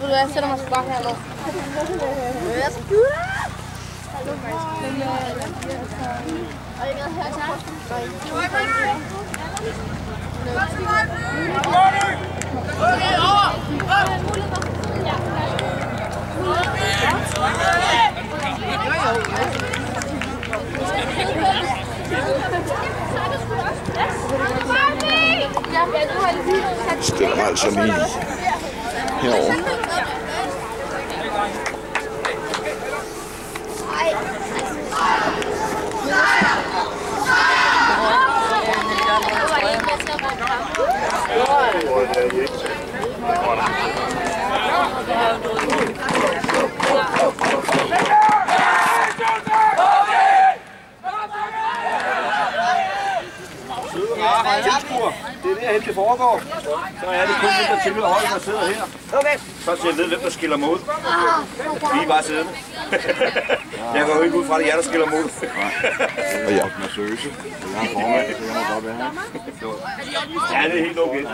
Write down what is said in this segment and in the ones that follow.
Ved du hvad, jeg sætter mig sgu bare her nu. Jeg skal ud. Og jeg gad her tak. Stiller mig altså lige herovre. Det er derhen, det foregår. Så er det kun lidt, der tilhører holdet, der sidder her. Okay. Så til jeg ved, hvem der skiller mod. Vi er bare siddende. Jeg går jo ikke ud fra, det er jer, der skiller mod. Og jeg er nervøse. Jeg er formand, så jeg må godt være her. Ja, det er helt okay.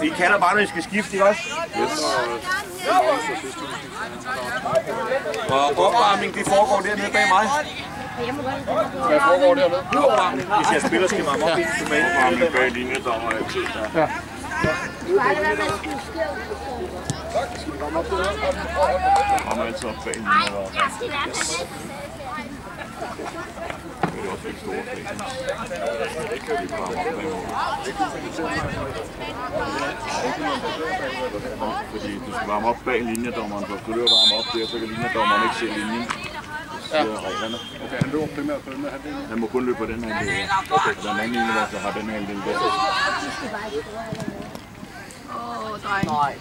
Vi kalder bare, når I skal skifte, ikke også? Yes. Og opvarmning, det foregår dernede bag mig. Hvad foregår dernede? Opvarmning. Hvis jeg spiller, skal man op i Opvarmning bag linjedommer altid. Ja. Kommer altid op bag linjedommer. Det er også ikke store fængsel. De kommer op bag mig. Fordi du skal varme op bag linjedommeren, så skal du varme op der, så kan linjedommeren ikke se linjen. Ja. Okay, han løber primært på den her halvdel. Han må kun løbe på den her halvdel. Okay. Der er en anden linje, der har den her halvdel der. Dreng. Nej.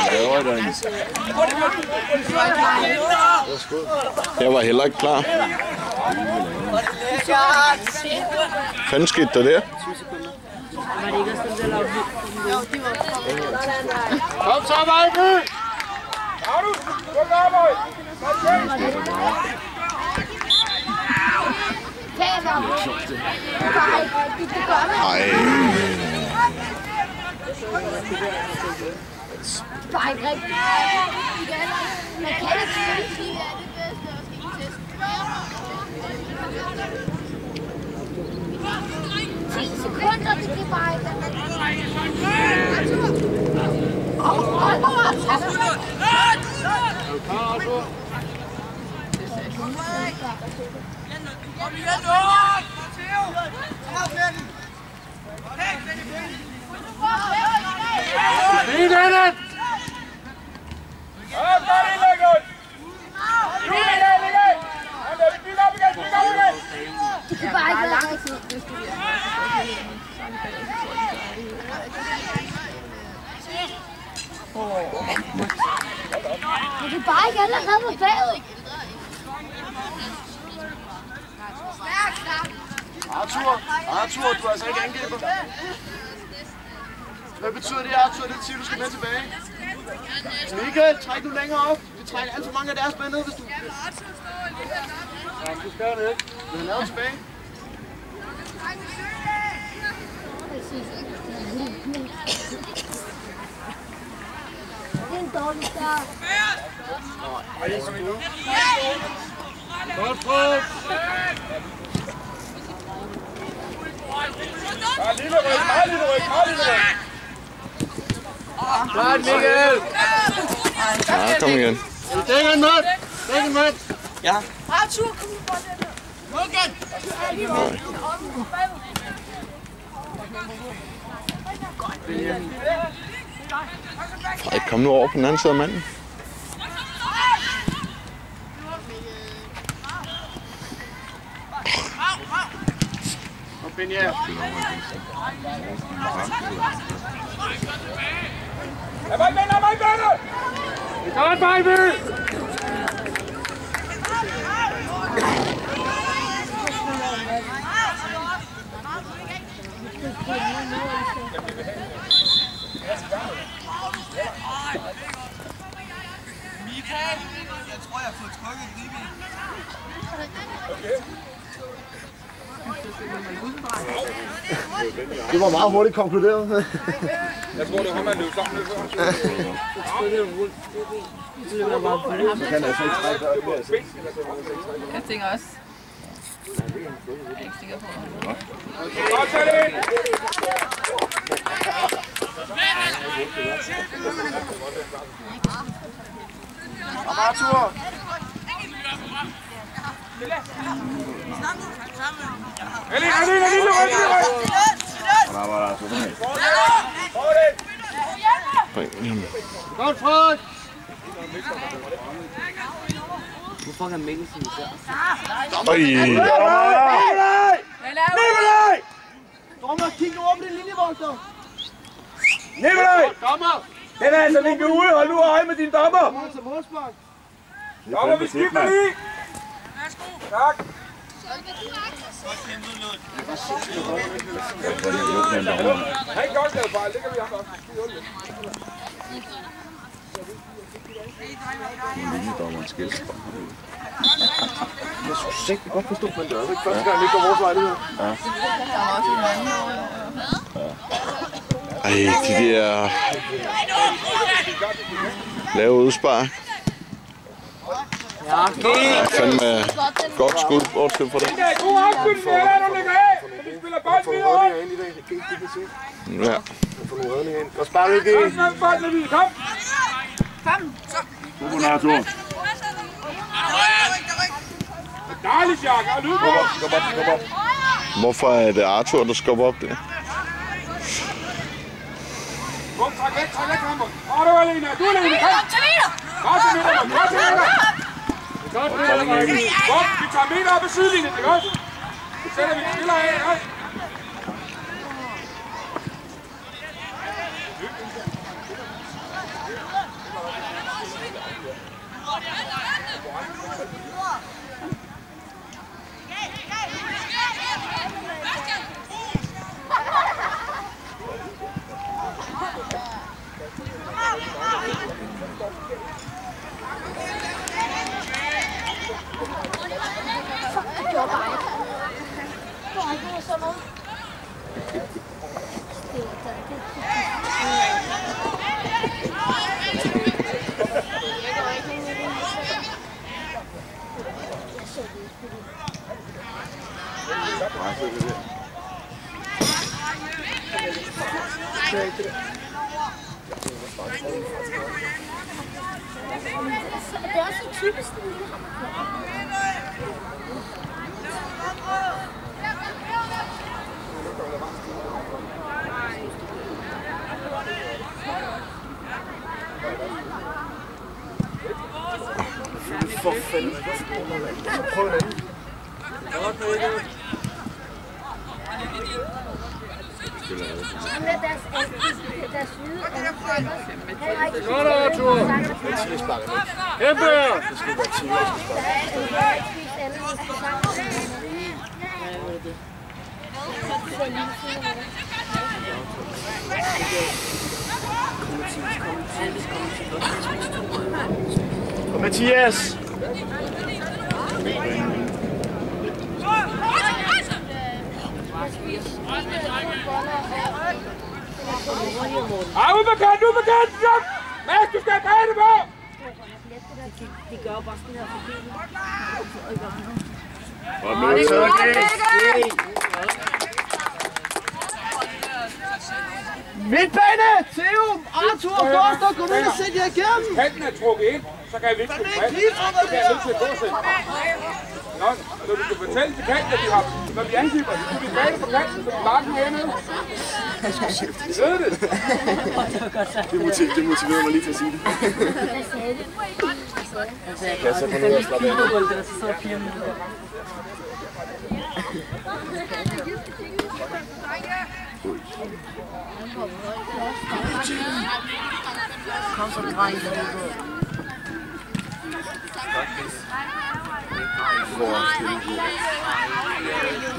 Hvad laver I derinde? Jeg var heller ikke klar. Hvad skete der der? Kom så, Vejby! Ej. Bare ikke rigtigt. Man kan ikke sige, at det er det bedste, og skal ikke teste. 10 sekunder, det kan bare ikke. Kom igen, Lord! Lige den! Det kan bare ikke være rigtigt. Det kan bare ikke allerede på baget. Arthur, du er altså ikke angriber. Hvad betyder det, Arthur? Det betyder, du skal med tilbage. Michael, træk nu længere op. Vi trækker alt for mange af deres med ned, hvis du... Ja, du skal det ikke. Men lad os tilbage. Det er en dårlig start. Godt prøv! Bare lille ryg. Godt, Michael! Ja, kom igen. Dæk en mand! Ja. Arthur, kom nu på den der. Morgan! Frederik, kom nu over på den anden side af manden. Og Benja. Det er godt, Vejby! Michael, jeg tror, jeg har fået trykket Ribe. Okay. Det var meget hurtigt konkluderet. Jeg tror, det var man løb sammen med før. Så kan han altså ikke trække op. Jeg tænker også. Jeg er ikke sikker på. Kom Arthur! Der var der sådan her. Godt, Frederik! Hvorfor kan Mikkelsen der? Nikolaj! Dommer, kig nu op i den linjevogter! Nikolaj! Dommer! Den er altså ikke ude. Hold nu øje med din dommer. Dommer til målspark. Dommer, vi skifter lige. Tak. Han kan også lave fejl. Det kan vi ham også. Linjedommeren skilser. Jeg synes ikke, det godt forstå, men det er ikke første gang, vi går vores vej, det her. Ej, de der lave udspark. Ja, Ja, fandme godt skud bortset for det. God afslutning, det er du lægger af. Vi spiller bold videre. Ja. Få nogle redninger ind. Og spark ikke ind. Kom. Super, Arthur. Dejligt, Jakob. Og lyd på. Hvorfor er det Arthur, der skubber op der? Kom, træk væk, Hammer. Og du, Alena. Du, Alena. Kom. Godt til midter. Godt til midter. Godt, vi tager meter op ad sidelinjen, ikke også? Så sætter vi spiller af, ikke? Det er også typisk. For fanden. Så prøv en anden. Godt, Arthur! Kæmpe! Det skal være 10 år, Og Mathias! Ud med kant! Jom! Mads, du skal have det på! De gør jo bare sådan her Midtbane! Theo! Arthur og Forster, kom ind og sæt jer igennem! Kanten er trukket ind, så kan vi ikke spille fast. Så kan jeg nødt til at fortsætte. Nå, så du kan fortælle til kanten, at når vi angriber, så skal vi bane på kanten, så vi bare kan hernede. Vi ved det. Det motiverer mig lige til at sige det. Jeg så får noget at slappe af. Kom så, dreng.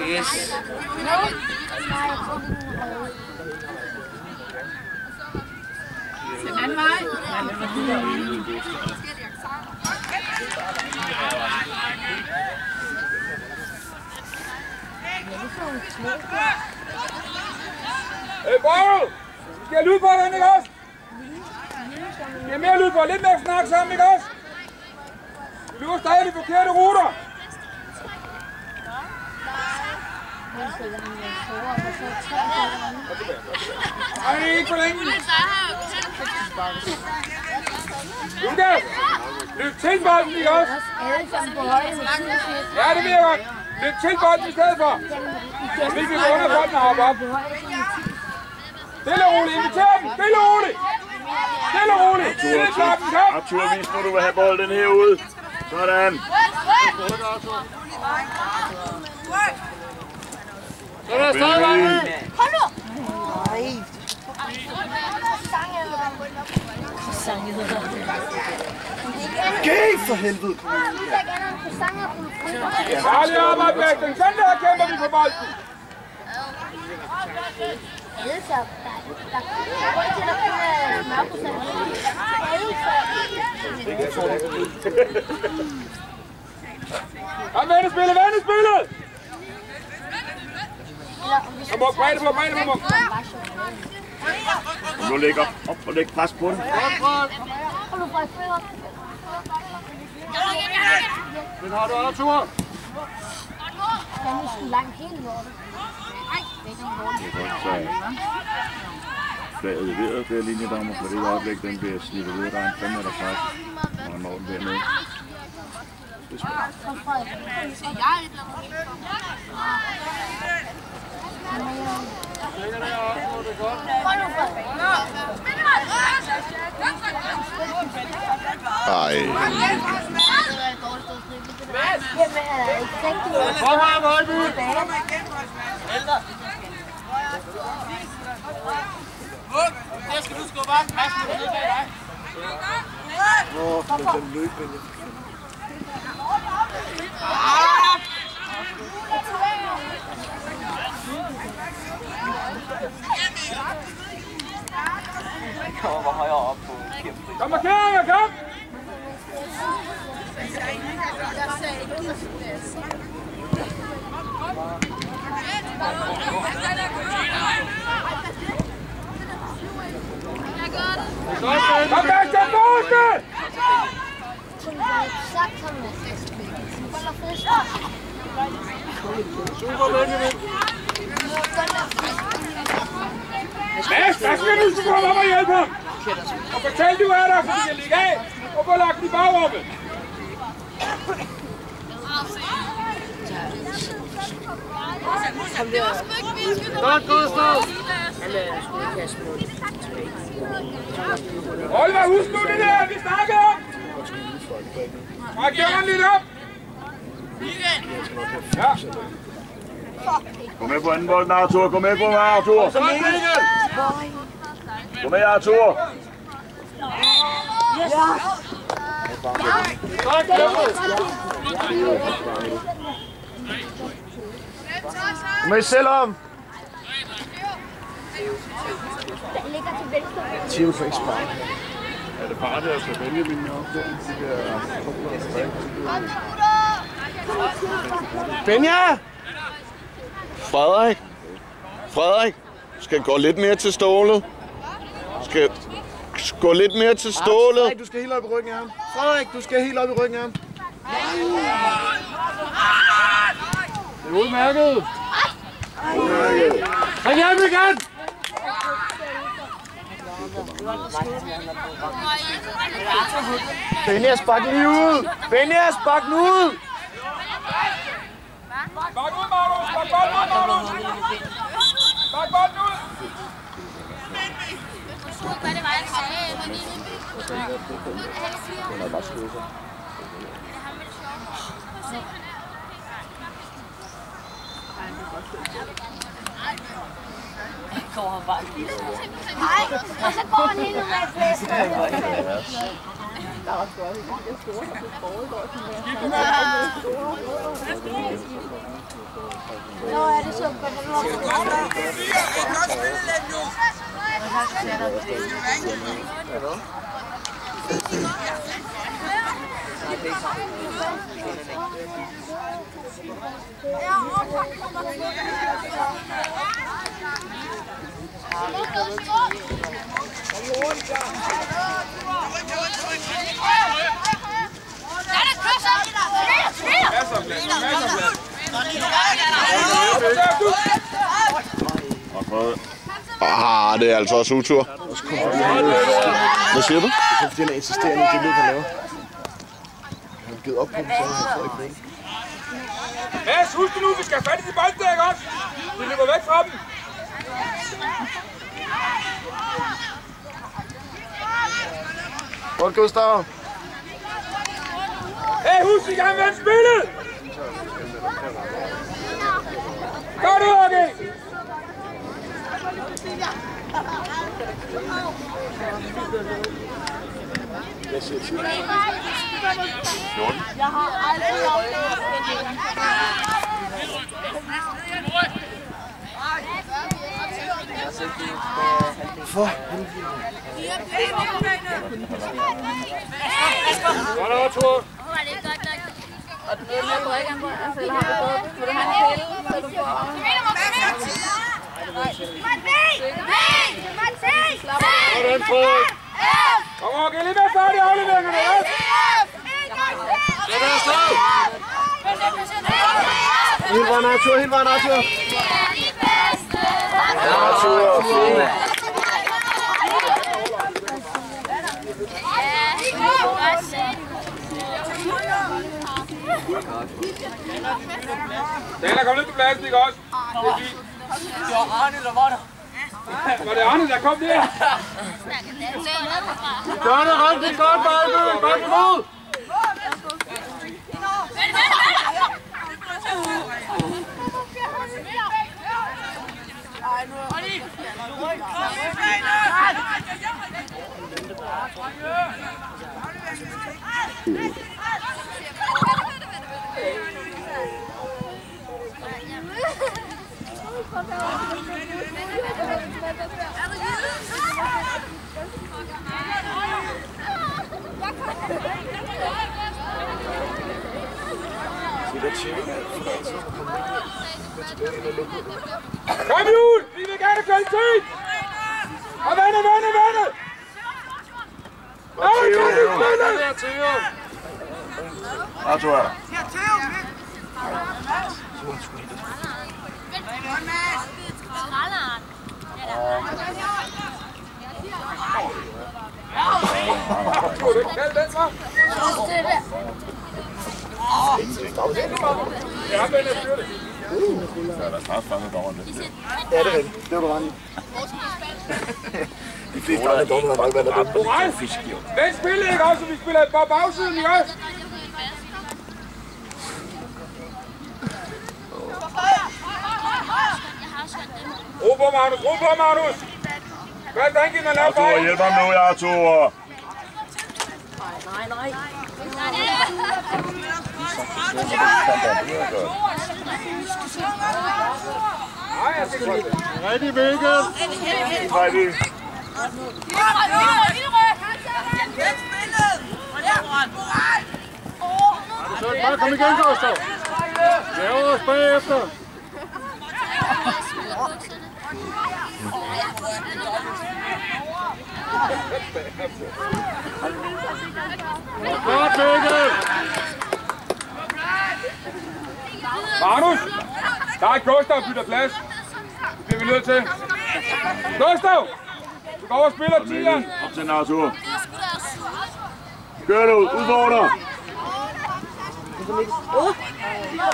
Yes. Den anden vej. Borg! Vi skal have lyd på den, ikke også? Vi har mere lyd på, lidt mere snak sammen, ikke også? Vi løber stadig de forkerte ruter. Ej, det er ikke for længe. Lukas, løb til bolden, ikke også? Ja, det vil jeg godt. Løb til bolden i stedet for. Vi kan gå under bolden og hoppe op. Stille og roligt, inviter dem. Stille og roligt. Stille og roligt. Stille klokken, kom. Arthur, vis nu, du vil have bolden herude. Sådan. Så er der stadig vejen. Hold nu! Gæk for helvede! Særlig arbejde væk. Den sende her kæmper vi på bolden. Kom, vendespillet, vendespillet! Kom op, bredde på, bredde på. Nu lægger op og læg pres på den. Den har du, Arthur. Den er sgu langt helt lortet. Flaget leveret der linjedammer for det øjeblik, den bliver snittet ud. Der er en 5 meter fra. Og en morgen dernede. Ej. Der skal du skubbe op. Mads, du er nede bag dig. Åh, den løb, Benja. Kommer højere op på kæmpe. Kom, markeringer, kom! Kom væk til forreste! Super, Benjamin. Mads, der skal du komme op og hjælpe ham! Og fortæl, du er der, så vi kan ligge af og få lagt den i bagrummet. Godt, godt, stå! Oliver, husk nu det der, vi snakkede om! Træk jorden lidt op! Ja. Kom med på anden bolden, Arthur. Kom med på mig, Arthur. Så Mikkel! Kom med, Arthur. Kom med selv om! Theo kan ikke spare. Er det bare der, så Benjamin op der? Benja! Frederik, skal gå lidt mere til stålet. Skal gå lidt mere til stålet. Frederik, du skal helt op i ryggen af ham. Frederik, du skal helt op i ryggen af ham. Det er udmærket! Træk hjem igen! Benja, spark lige ud! Benja, spark nu ud! Spark ud, Magnus! Spark bolden ud, Magnus! Spark bolden ud! Hvad det var, jeg sagde, Den er bare skudt. Kommer han bare. nej, og så går han helt ud af flæsten. Der er også godt, det er store, der bliver foregår sådan der. Nå, er det så godt, at du har Det er altså også utur. Hvad siger du? Det er fordi, han er insisterende i det løb, han laver. Han har givet op på dem, så han får ikke noget. Mads, husk nu, vi skal have fat i de bolde, ikke også? Vi løber væk fra dem. Godt, Gustav. Hey, husk, I kan vende spillet! Gør det, okay? Jeg siger 10. 14. Jeg har aldrig oplevet For Godt over, Thor. Og du ved, at drikker en altså, eller har du gået? Vil du have en pille, så du får... Sådan, Frederik. Kom over, giv lidt mere fart i afleveringerne, ikke? Det er afsted. Helt vejen, Arthur, helt vejen, Arthur. Daniel, kom lidt på pladsen, ikke også? Det er fint. Det var Arne, der var der. Var det Arne, der kom der? Gør det rigtig godt, Balke. Balke mod. Kom Jul! Vi vil gerne kvalitet! Og vende! Arthur er der. Ja, men jeg styrer det. Så er der snart fanget dommeren det. Ja, det er rigtigt. Det var du ret i. De fleste andre dommer har nok været der dømt. Moral! Vend spillet, ikke også? Vi spiller bare bagsiden, ikke også? Ro på, Magnus! Hvad er tanken, man laver Arthur, hjælp ham nu, Arthur! Nej. Rigtig Mikkel! Rigtig! Bare kom igen, Gustav. Lav os bagefter. Godt, Mikkel! Magnus! Der er Gustav, der bytter plads. Det bliver vi nødt til. Gustav! Du går over og spiller 10'eren. Op til Arthur. Kør du, udfordrer!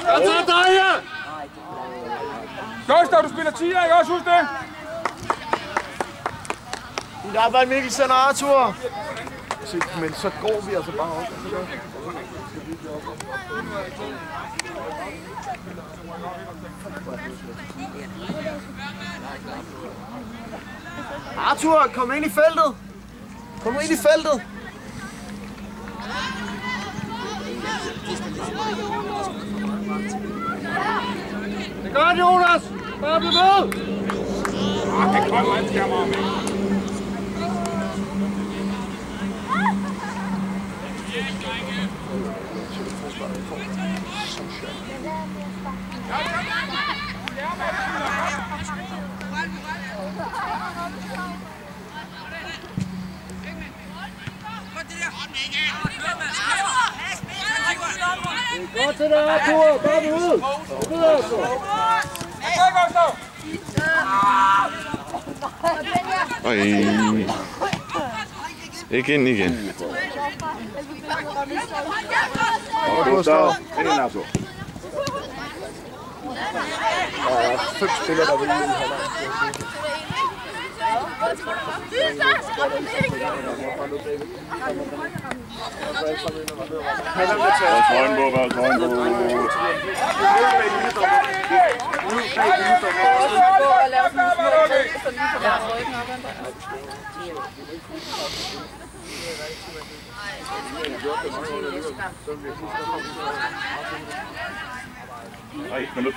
Jeg tager dig her! Gustav, du spiller 10'er, ikke også? Husk det! Dit arbejde, Mikkel, sender Arthur. Men så går vi altså bare op. Arthur, kom ind i feltet. Kom ind i feltet. Det er godt, Jonas. Bare bliv med. Det kommer han til mig med. Godt til dig, Arthur. Bare ud. Videre, så. Ikke ind igen. Gustav, ind ind, Arthur. Der er 5 spillere, der vil ind. Trøjen på, bare trøjen på. Nej, minut.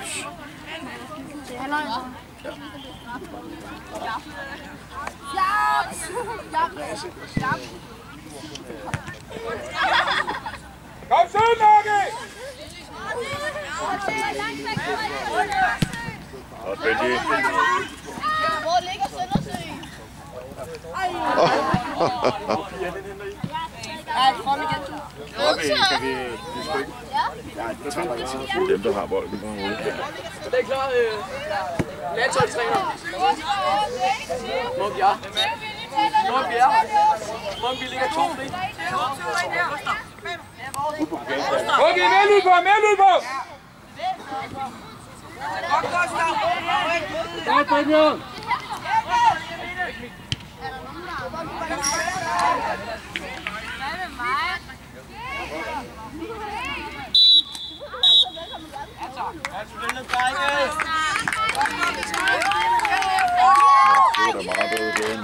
Kom så, Locke! Og Benji. Hvor ligger Søndersø? Ej, kom igen. Dem, der har bolden på hovedet. Det er klar, landsholdstræner. Må vi ligger 2 fri. Okay, mere lyd på, mere lyd på! Godt, Benjamin. Det er da meget bedre.